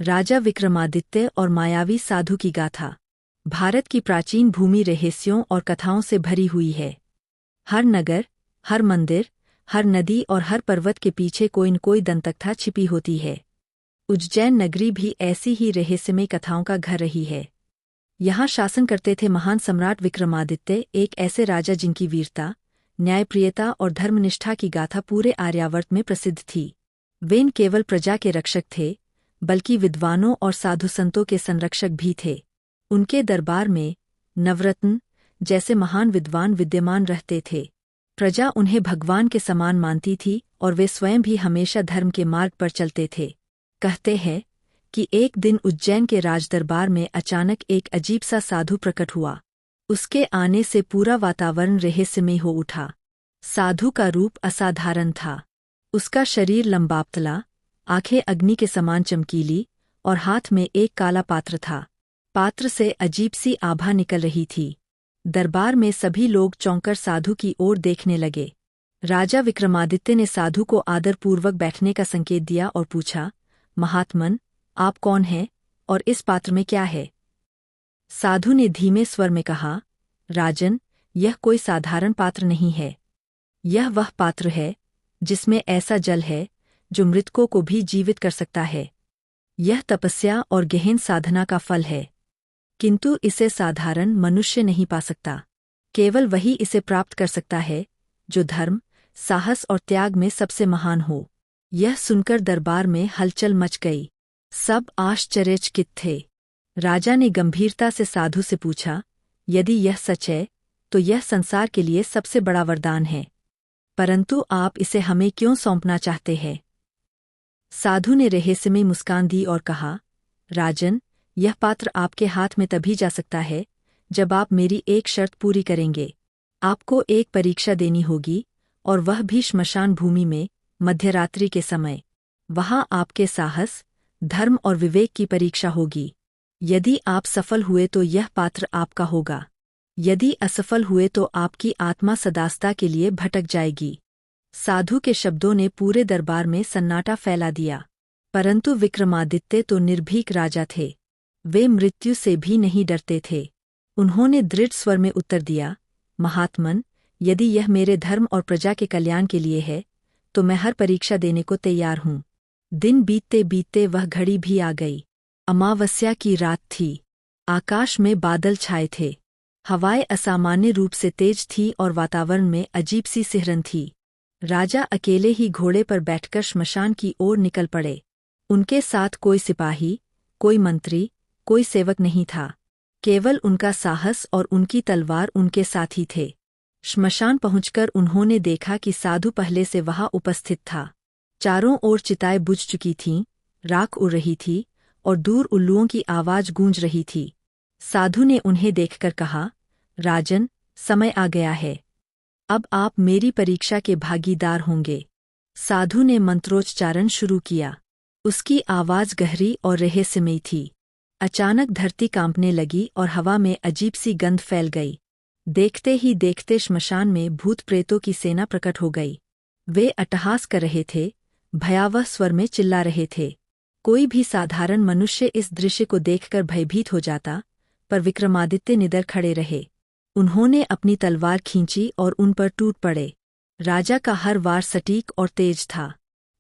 राजा विक्रमादित्य और मायावी साधु की गाथा। भारत की प्राचीन भूमि रहस्यों और कथाओं से भरी हुई है। हर नगर, हर मंदिर, हर नदी और हर पर्वत के पीछे कोई न कोई दंतकथा छिपी होती है। उज्जैन नगरी भी ऐसी ही रहस्यमय कथाओं का घर रही है। यहाँ शासन करते थे महान सम्राट विक्रमादित्य, एक ऐसे राजा जिनकी वीरता, न्यायप्रियता और धर्मनिष्ठा की गाथा पूरे आर्यावर्त में प्रसिद्ध थी। वे न केवल प्रजा के रक्षक थे, बल्कि विद्वानों और साधु संतों के संरक्षक भी थे। उनके दरबार में नवरत्न जैसे महान विद्वान विद्यमान रहते थे। प्रजा उन्हें भगवान के समान मानती थी और वे स्वयं भी हमेशा धर्म के मार्ग पर चलते थे। कहते हैं कि एक दिन उज्जैन के राजदरबार में अचानक एक अजीब सा साधु प्रकट हुआ। उसके आने से पूरा वातावरण रहस्यमय हो उठा। साधु का रूप असाधारण था। उसका शरीर लंबापतला, आंखें अग्नि के समान चमकीली और हाथ में एक काला पात्र था। पात्र से अजीब सी आभा निकल रही थी। दरबार में सभी लोग चौंकर साधु की ओर देखने लगे। राजा विक्रमादित्य ने साधु को आदरपूर्वक बैठने का संकेत दिया और पूछा, महात्मन, आप कौन हैं और इस पात्र में क्या है? साधु ने धीमे स्वर में कहा, राजन, यह कोई साधारण पात्र नहीं है। यह वह पात्र है जिसमें ऐसा जल है जो मृतकों को भी जीवित कर सकता है। यह तपस्या और गहन साधना का फल है, किंतु इसे साधारण मनुष्य नहीं पा सकता। केवल वही इसे प्राप्त कर सकता है जो धर्म, साहस और त्याग में सबसे महान हो। यह सुनकर दरबार में हलचल मच गई। सब आश्चर्यचकित थे। राजा ने गंभीरता से साधु से पूछा, यदि यह सच है तो यह संसार के लिए सबसे बड़ा वरदान है, परंतु आप इसे हमें क्यों सौंपना चाहते हैं? साधु ने रहस्यमय मुस्कान दी और कहा, राजन, यह पात्र आपके हाथ में तभी जा सकता है जब आप मेरी एक शर्त पूरी करेंगे। आपको एक परीक्षा देनी होगी, और वह भी श्मशान भूमि में, मध्यरात्रि के समय। वहाँ आपके साहस, धर्म और विवेक की परीक्षा होगी। यदि आप सफल हुए तो यह पात्र आपका होगा। यदि असफल हुए तो आपकी आत्मा सदास्ता के लिए भटक जाएगी। साधु के शब्दों ने पूरे दरबार में सन्नाटा फैला दिया। परंतु विक्रमादित्य तो निर्भीक राजा थे। वे मृत्यु से भी नहीं डरते थे। उन्होंने दृढ़ स्वर में उत्तर दिया, महात्मन, यदि यह मेरे धर्म और प्रजा के कल्याण के लिए है तो मैं हर परीक्षा देने को तैयार हूँ। दिन बीतते बीतते वह घड़ी भी आ गई। अमावस्या की रात थी। आकाश में बादल छाए थे। हवाएं असामान्य रूप से तेज थी और वातावरण में अजीब सी सिहरन थी। राजा अकेले ही घोड़े पर बैठकर श्मशान की ओर निकल पड़े। उनके साथ कोई सिपाही, कोई मंत्री, कोई सेवक नहीं था। केवल उनका साहस और उनकी तलवार उनके साथी थे। श्मशान पहुंचकर उन्होंने देखा कि साधु पहले से वहां उपस्थित था। चारों ओर चिताएं बुझ चुकी थीं, राख उड़ रही थी और दूर उल्लुओं की आवाज गूंज रही थी। साधु ने उन्हें देखकर कहा, राजन, समय आ गया है। अब आप मेरी परीक्षा के भागीदार होंगे। साधु ने मंत्रोच्चारण शुरू किया। उसकी आवाज गहरी और रहस्यमयी थी। अचानक धरती कांपने लगी और हवा में अजीब सी गंध फैल गई। देखते ही देखते श्मशान में भूत प्रेतों की सेना प्रकट हो गई। वे अट्टहास कर रहे थे, भयावह स्वर में चिल्ला रहे थे। कोई भी साधारण मनुष्य इस दृश्य को देखकर भयभीत हो जाता, पर विक्रमादित्य निडर खड़े रहे। उन्होंने अपनी तलवार खींची और उन पर टूट पड़े। राजा का हर वार सटीक और तेज था।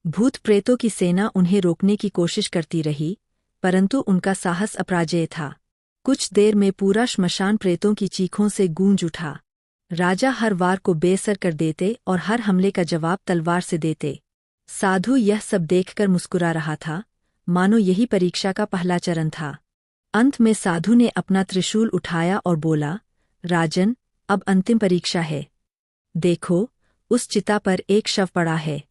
भूत प्रेतों की सेना उन्हें रोकने की कोशिश करती रही, परंतु उनका साहस अपराजेय था। कुछ देर में पूरा श्मशान प्रेतों की चीखों से गूंज उठा। राजा हर वार को बेअसर कर देते और हर हमले का जवाब तलवार से देते। साधु यह सब देखकर मुस्कुरा रहा था, मानो यही परीक्षा का पहला चरण था। अंत में साधु ने अपना त्रिशूल उठाया और बोला, राजन, अब अंतिम परीक्षा है। देखो, उस चिता पर एक शव पड़ा है।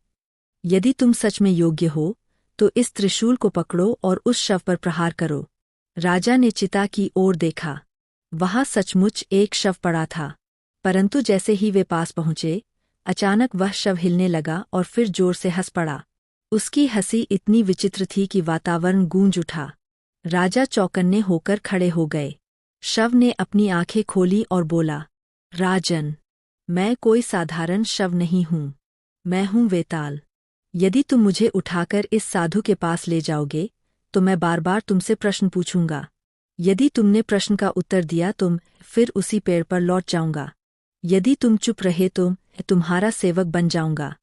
यदि तुम सच में योग्य हो तो इस त्रिशूल को पकड़ो और उस शव पर प्रहार करो। राजा ने चिता की ओर देखा। वहां सचमुच एक शव पड़ा था, परंतु जैसे ही वे पास पहुंचे, अचानक वह शव हिलने लगा और फिर जोर से हंस पड़ा। उसकी हंसी इतनी विचित्र थी कि वातावरण गूंज उठा। राजा चौकन्ने होकर खड़े हो गए। शव ने अपनी आंखें खोली और बोला, राजन, मैं कोई साधारण शव नहीं हूँ। मैं हूँ वेताल। यदि तुम मुझे उठाकर इस साधु के पास ले जाओगे तो मैं बार बार तुमसे प्रश्न पूछूंगा। यदि तुमने प्रश्न का उत्तर दिया तो फिर उसी पेड़ पर लौट जाऊंगा। यदि तुम चुप रहे तो मैं तुम्हारा सेवक बन जाऊंगा,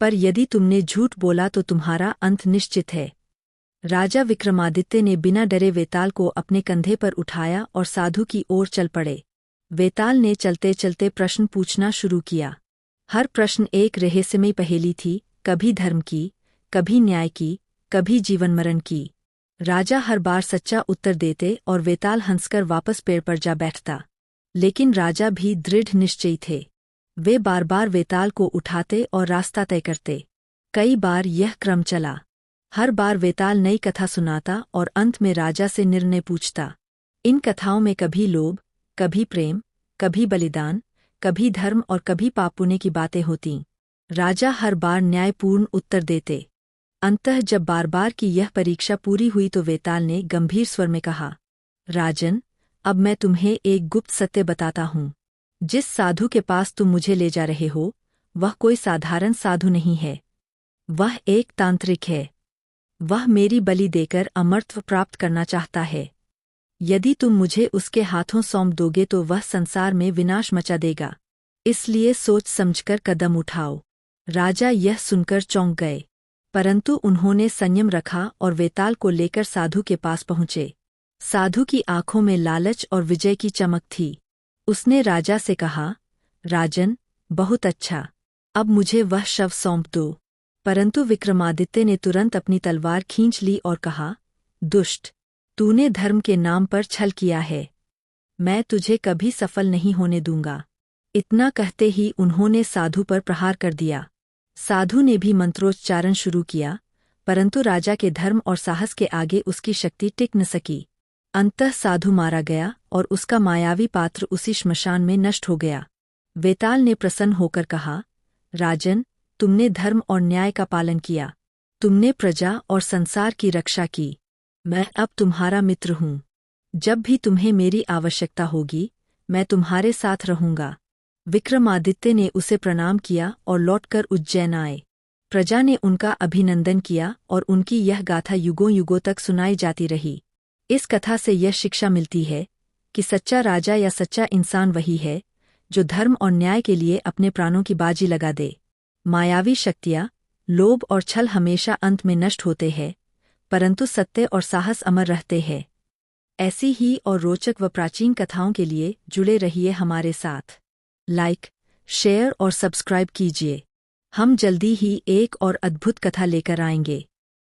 पर यदि तुमने झूठ बोला तो तुम्हारा अंत निश्चित है। राजा विक्रमादित्य ने बिना डरे वेताल को अपने कंधे पर उठाया और साधु की ओर चल पड़े। वेताल ने चलते चलते प्रश्न पूछना शुरू किया। हर प्रश्न एक रहस्यमयी पहेली थी, कभी धर्म की, कभी न्याय की, कभी जीवन मरण की। राजा हर बार सच्चा उत्तर देते और वेताल हंसकर वापस पेड़ पर जा बैठता। लेकिन राजा भी दृढ़ निश्चयी थे। वे बार बार वेताल को उठाते और रास्ता तय करते। कई बार यह क्रम चला। हर बार वेताल नई कथा सुनाता और अंत में राजा से निर्णय पूछता। इन कथाओं में कभी लोभ, कभी प्रेम, कभी बलिदान, कभी धर्म और कभी पाप पुण्य की बातें होतीं। राजा हर बार न्यायपूर्ण उत्तर देते। अंततः जब बार बार की यह परीक्षा पूरी हुई तो वेताल ने गंभीर स्वर में कहा, राजन, अब मैं तुम्हें एक गुप्त सत्य बताता हूँ। जिस साधु के पास तुम मुझे ले जा रहे हो, वह कोई साधारण साधु नहीं है। वह एक तांत्रिक है। वह मेरी बलि देकर अमरत्व प्राप्त करना चाहता है। यदि तुम मुझे उसके हाथों सौंप दोगे तो वह संसार में विनाश मचा देगा। इसलिए सोच समझकर कदम उठाओ। राजा यह सुनकर चौंक गए, परंतु उन्होंने संयम रखा और वेताल को लेकर साधु के पास पहुँचे। साधु की आंखों में लालच और विजय की चमक थी। उसने राजा से कहा, राजन, बहुत अच्छा, अब मुझे वह शव सौंप दो। परंतु विक्रमादित्य ने तुरंत अपनी तलवार खींच ली और कहा, दुष्ट, तूने धर्म के नाम पर छल किया है। मैं तुझे कभी सफल नहीं होने दूंगा। इतना कहते ही उन्होंने साधु पर प्रहार कर दिया। साधु ने भी मंत्रोच्चारण शुरू किया, परंतु राजा के धर्म और साहस के आगे उसकी शक्ति टिक न सकी। अंततः साधु मारा गया और उसका मायावी पात्र उसी श्मशान में नष्ट हो गया। वेताल ने प्रसन्न होकर कहा, राजन, तुमने धर्म और न्याय का पालन किया। तुमने प्रजा और संसार की रक्षा की। मैं अब तुम्हारा मित्र हूँ। जब भी तुम्हें मेरी आवश्यकता होगी, मैं तुम्हारे साथ रहूंगा। विक्रमादित्य ने उसे प्रणाम किया और लौटकर उज्जैन आए। प्रजा ने उनका अभिनंदन किया और उनकी यह गाथा युगों युगों तक सुनाई जाती रही। इस कथा से यह शिक्षा मिलती है कि सच्चा राजा या सच्चा इंसान वही है जो धर्म और न्याय के लिए अपने प्राणों की बाजी लगा दे। मायावी शक्तियाँ, लोभ और छल हमेशा अंत में नष्ट होते हैं, परंतु सत्य और साहस अमर रहते हैं। ऐसी ही और रोचक व प्राचीन कथाओं के लिए जुड़े रहिए हमारे साथ। लाइक, शेयर और सब्सक्राइब कीजिए। हम जल्दी ही एक और अद्भुत कथा लेकर आएंगे।